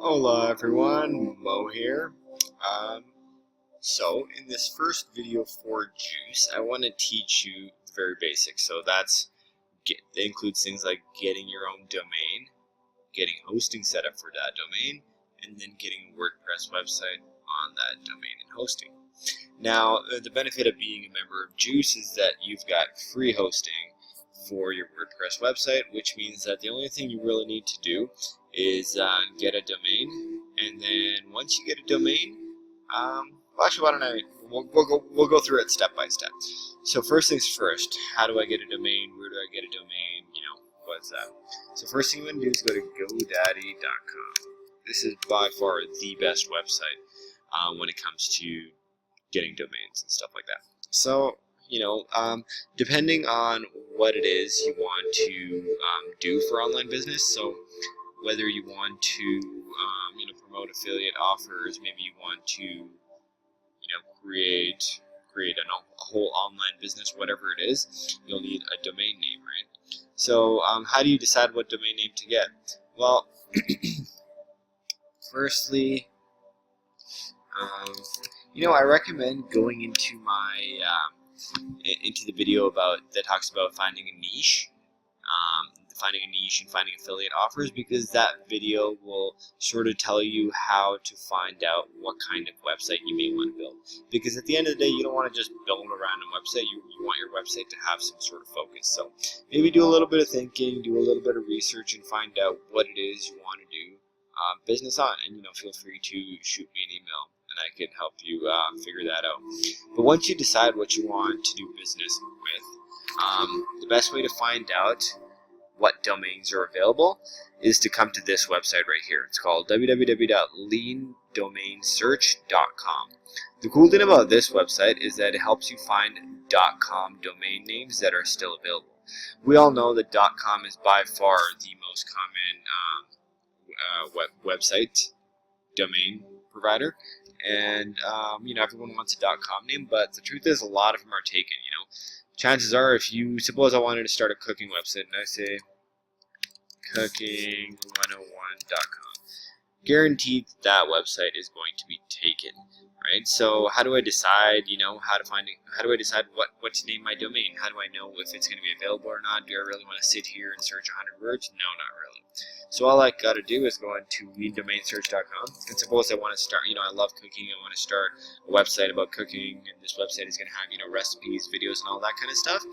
Hola everyone, Mo here. So in this first video for Juice, I want to teach you the very basics. So that includes things like getting your own domain, getting hosting set up for that domain, and then getting a WordPress website on that domain and hosting. Now, the benefit of being a member of Juice is that you've got free hosting for your WordPress website, which means that the only thing you really need to do is get a domain, and then once you get a domain, well, actually, why don't I? We'll go through it step by step. So first things first, how do I get a domain? Where do I get a domain? What's that? So first thing you want to do is go to GoDaddy.com. This is by far the best website when it comes to getting domains and stuff like that. So depending on what it is you want to do for online business, so whether you want to promote affiliate offers, maybe you want to create a whole online business, whatever it is, you'll need a domain name, right? So how do you decide what domain name to get? Well, firstly, I recommend going into my into the video that talks about finding a niche and finding affiliate offers, because that video will sort of tell you how to find out what kind of website you may want to build. Because at the end of the day, you don't want to just build a random website. You want your website to have some sort of focus. So maybe do a little bit of thinking, do a little bit of research, and find out what it is you want to do business on. And feel free to shoot me an email, and I can help you figure that out. But once you decide what you want to do business with, the best way to find out what domains are available is to come to this website right here. It's called www.leandomainsearch.com. The cool thing about this website is that it helps you find .com domain names that are still available. We all know that .com is by far the most common website domain provider, and everyone wants a .com name, but the truth is a lot of them are taken. Chances are, if you suppose I wanted to start a cooking website and I say cooking101.com, guaranteed that website is going to be taken, right? So how do I decide, how do I decide what to name my domain? How do I know if it's going to be available or not? Do I really want to sit here and search 100 words? No, not really. So all I got to do is go into leandomainsearch.com, and suppose I want to start, I love cooking, I want to start a website about cooking, and this website is going to have, recipes, videos, and all that kind of stuff.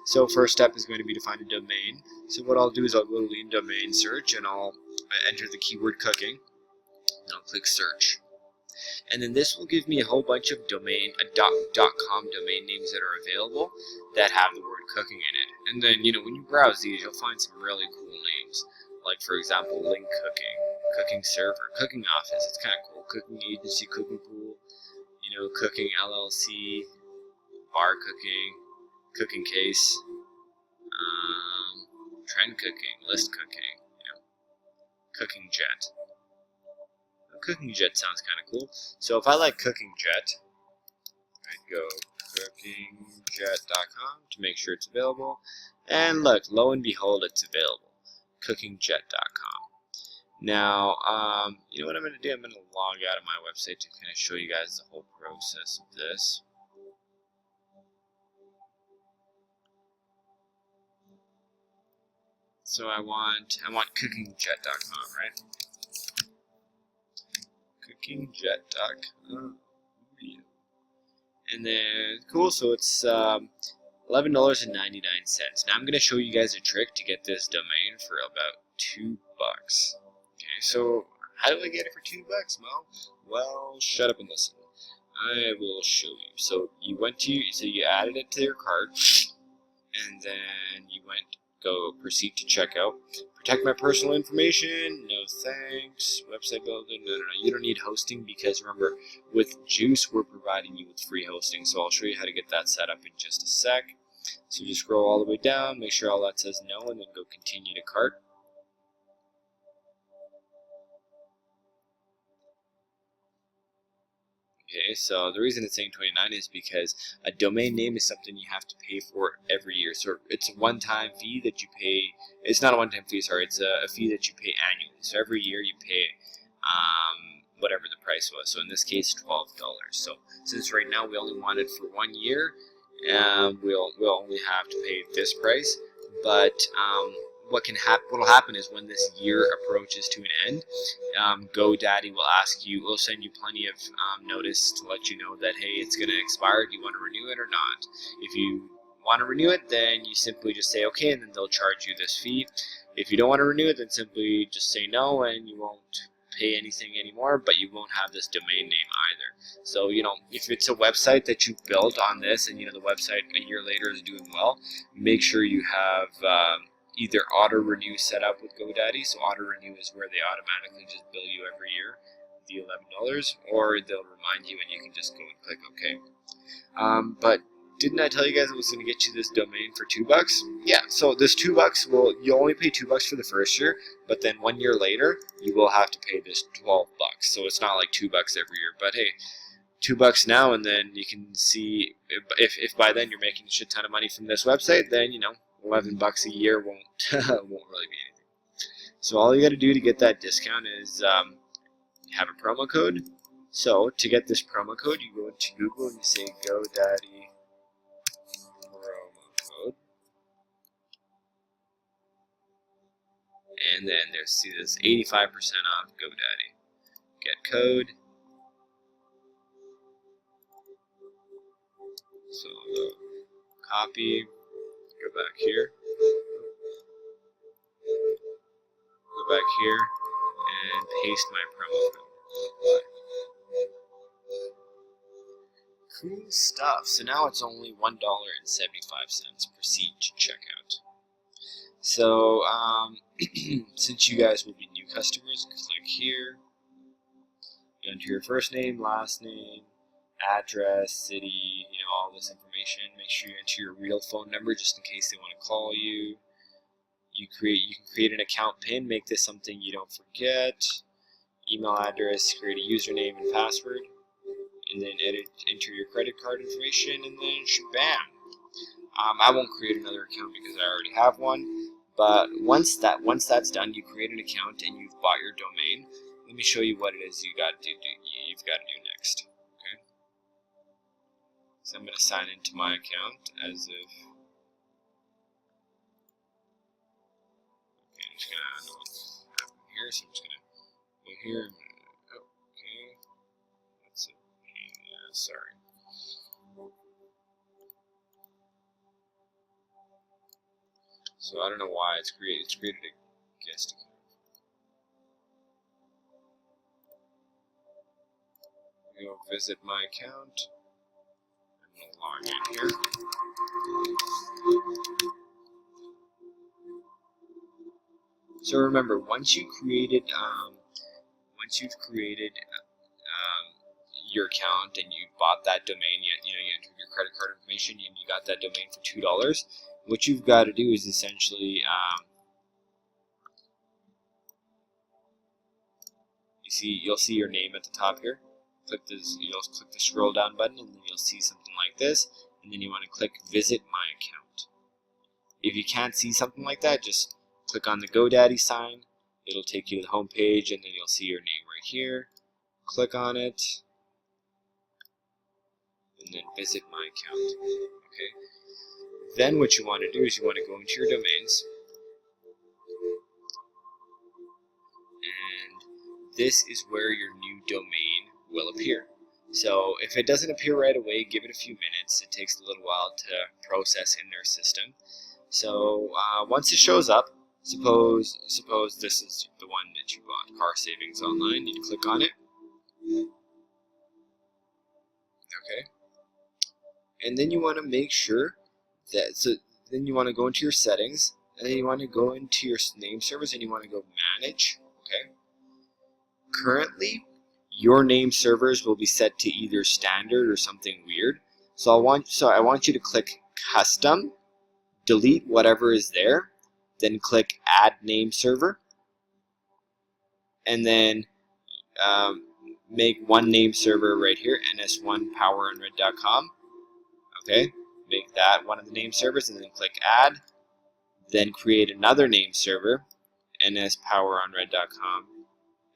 So first step is going to be to find a domain. So what I'll do is I'll go to Lean Domain Search, and I'll enter the keyword cooking, and I'll click search. And then this will give me a whole bunch of .com domain names that are available that have the word cooking in it. And then, when you browse these, you'll find some really cool names. Like, for example, Link Cooking, Cooking Server, Cooking Office. It's kind of cool. Cooking Agency, Cooking Pool, Cooking LLC, Bar Cooking, Cooking Case, Trend Cooking, List Cooking, Cooking Jet. Cooking Jet sounds kind of cool. So if I like Cooking Jet, I'd go cookingjet.com to make sure it's available. And look, lo and behold, it's available. cookingjet.com. Now, what I'm going to do? I'm going to log out of my website to kind of show you guys the whole process of this. So I want cookingjet.com, right? Cookingjet.com. And then, cool, so it's $11.99. Now I'm going to show you guys a trick to get this domain for about $2. Okay, so how do I get it for $2, Mo? Well, shut up and listen. I will show you. So you added it to your cart, and then you proceed to checkout. Protect my personal information, no thanks. Website building, no. You don't need hosting, because remember, with Juice, we're providing you with free hosting. So I'll show you how to get that set up in just a sec. So you just scroll all the way down, make sure all that says no, and then go continue to cart. Okay, so the reason it's saying 29 is because a domain name is something you have to pay for every year. So it's a one-time fee that you pay. It's not a one-time fee, sorry. It's a fee that you pay annually. So every year you pay price was. So in this case, $12. So since right now we only want it for 1 year, we'll only have to pay this price. But what'll happen is when this year approaches to an end, GoDaddy will send you plenty of notice to let you know that, hey, it's going to expire. Do you want to renew it or not? If you want to renew it, then you simply just say okay, and then they'll charge you this fee. If you don't want to renew it, then simply just say no, and you won't pay anything anymore, but you won't have this domain name either. So, if it's a website that you built on this, and the website a year later is doing well, make sure you have either auto renew set up with GoDaddy. So auto renew is where they automatically just bill you every year the $11, or they'll remind you and you can just go and click OK. But didn't I tell you guys it was going to get you this domain for $2? Yeah, so this $2, you'll only pay $2 for the first year, but then 1 year later, you will have to pay this $12. So it's not like $2 every year, but hey, $2 now, and then you can see if by then you're making a shit ton of money from this website, then $11 a year won't really be anything. So all you got to do to get that discount is have a promo code. So to get this promo code, you go into Google and you say GoDaddy promo code, and then there's this 85% off GoDaddy. Get code. So copy. Go back here. Go back here and paste my promo code. Cool stuff. So now it's only $1.75. Proceed to checkout. So since you guys will be new customers, click here. You enter your first name, last name, address, city, all this information. Make sure you enter your real phone number just in case they want to call you. You can create an account PIN. Make this something you don't forget. Email address, create a username and password, and then enter your credit card information, and then shabam. I won't create another account because I already have one. But once that's done, you create an account and you've bought your domain. Let me show you what it is you've got to do next. Okay. So I'm going to sign into my account as if. Okay, I'm just going to know what's happening here. So I'm just going to go here. Okay. That's it. Yeah, sorry. So I don't know why it's created a guest account. Go visit my account. I'm going to log in here. So remember, once you've created your account and you bought that domain, you entered your credit card information, and you got that domain for $2. What you've got to do is essentially, you'll see your name at the top here. You'll click the scroll down button, and then you'll see something like this, and then you want to click Visit My Account. If you can't see something like that, just click on the GoDaddy sign. It'll take you to the home page, and then you'll see your name right here. Click on it, and then Visit My Account. Okay. Then what you want to do is you want to go into your domains, and this is where your new domain will appear. So if it doesn't appear right away, give it a few minutes. It takes a little while to process in their system. So once it shows up, suppose this is the one that you bought, Car Savings Online. You click on it. Okay. And then you want to make sure then you want to go into your settings, and then you want to go into your name servers, and you want to go manage. Okay. Currently, your name servers will be set to either standard or something weird. So I want you to click custom, delete whatever is there, then click add name server, and then make one name server right here, ns1poweronred.com. Okay. Make that one of the name servers, and then click add. Then create another name server, nspoweronred.com,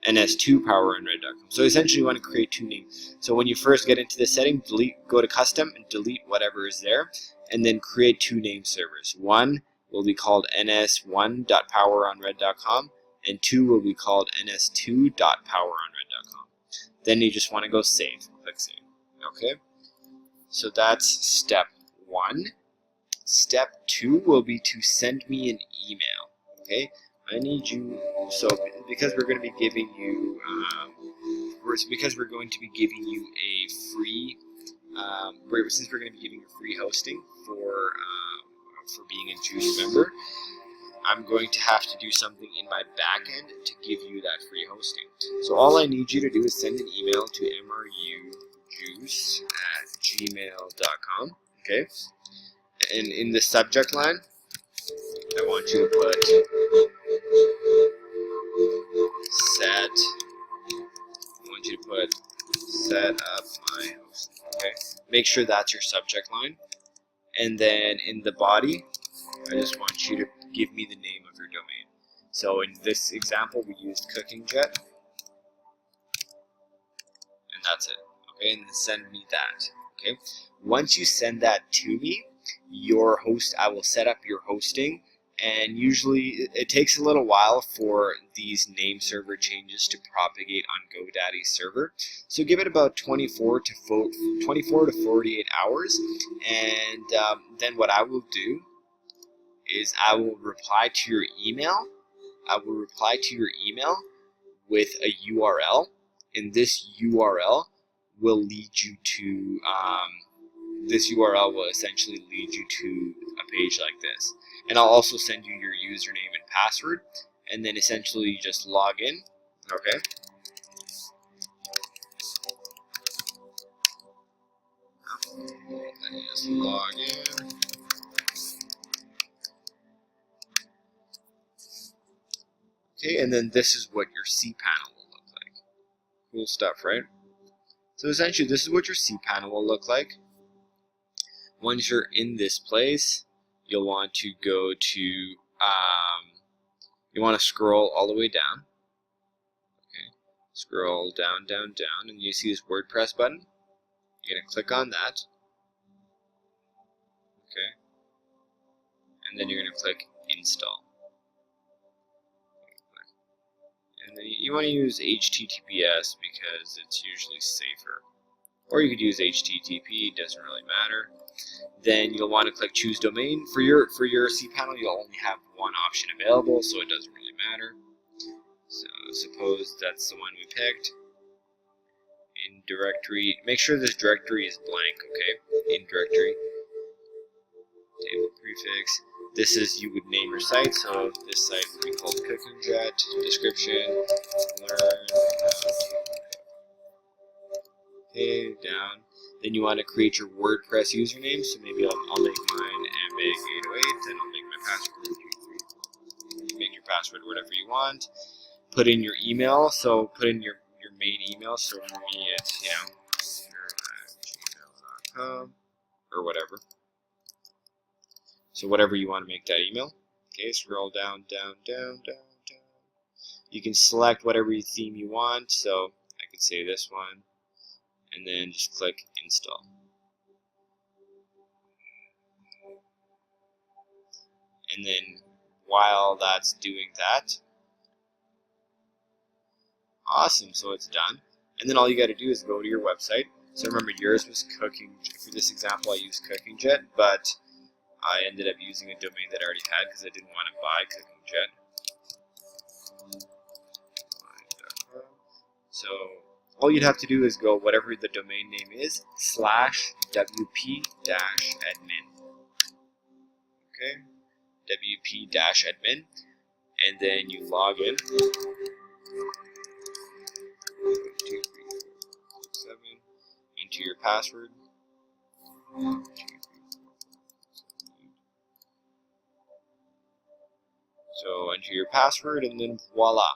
ns2poweronred.com. So essentially you want to create two names. So when you first get into the setting, go to custom and delete whatever is there, and then create two name servers. One will be called ns1.poweronred.com and two will be called ns2.poweronred.com. Then you just want to go save. Click save. Okay? So that's step one. Step two will be to send me an email. Okay? I need you, so because we're going to be giving you, since we're going to be giving you free hosting for being a Juice member, I'm going to have to do something in my backend to give you that free hosting. So all I need you to do is send an email to mrujuice@gmail.com. Okay, and in the subject line, I want you to put set up my hosting. Okay, make sure that's your subject line, and then in the body, I just want you to give me the name of your domain. So in this example, we used Cooking Jet, and that's it. Okay, and then send me that. Okay, once you send that to me, I will set up your hosting, and usually it takes a little while for these name server changes to propagate on GoDaddy's server. So give it about 24 to 48 hours, and then what I will do is I will reply to your email. With a URL, and this URL will lead you to essentially lead you to a page like this. And I'll also send you your username and password, and then essentially you just log in. Okay. Then you just log in. Okay, and then this is what your cPanel will look like. Cool stuff, right? So essentially, this is what your cPanel will look like. Once you're in this place, you'll want to go to, you want to scroll all the way down. Okay, scroll down, down, down, and you see this WordPress button. You're going to click on that. Okay, and then you're going to click install. And then you want to use HTTPS because it's usually safer. Or you could use HTTP, it doesn't really matter. Then you'll want to click choose domain. For your cPanel, you'll only have one option available, so it doesn't really matter. So suppose that's the one we picked. In directory, make sure this directory is blank, okay? In directory, table prefix. This is, you would name your site, so this site would be called Cooking Jet. Description, learn, okay, down. Then you want to create your WordPress username, so maybe I'll make mine mbig808, and I'll make my password 234. Make your password whatever you want. Put in your email, so put in your main email, so for me it's, gmail.com, or whatever. So whatever you want to make that email. Okay, scroll down, down, down, down, down. You can select whatever theme you want. So I could say this one, and then just click install. And then while that's doing that, awesome. So it's done. And then all you got to do is go to your website. So remember, yours was Cooking. For this example, I used Cooking Jet, but I ended up using a domain that I already had because I didn't want to buy Cooking Jet. So all you'd have to do is go whatever the domain name is /wp-admin. Okay, wp-admin, and then you log in. 1, 2, 3, 4, 5, 6, 7. Enter your password. 1, 2, 3, 4, 5, 6, 7, 8. So enter your password, and then voila,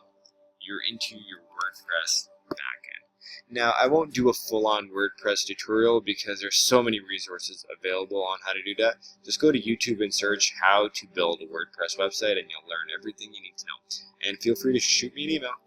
you're into your WordPress backend. Now, I won't do a full-on WordPress tutorial because there's so many resources available on how to do that. Just go to YouTube and search how to build a WordPress website, and you'll learn everything you need to know. And feel free to shoot me an email.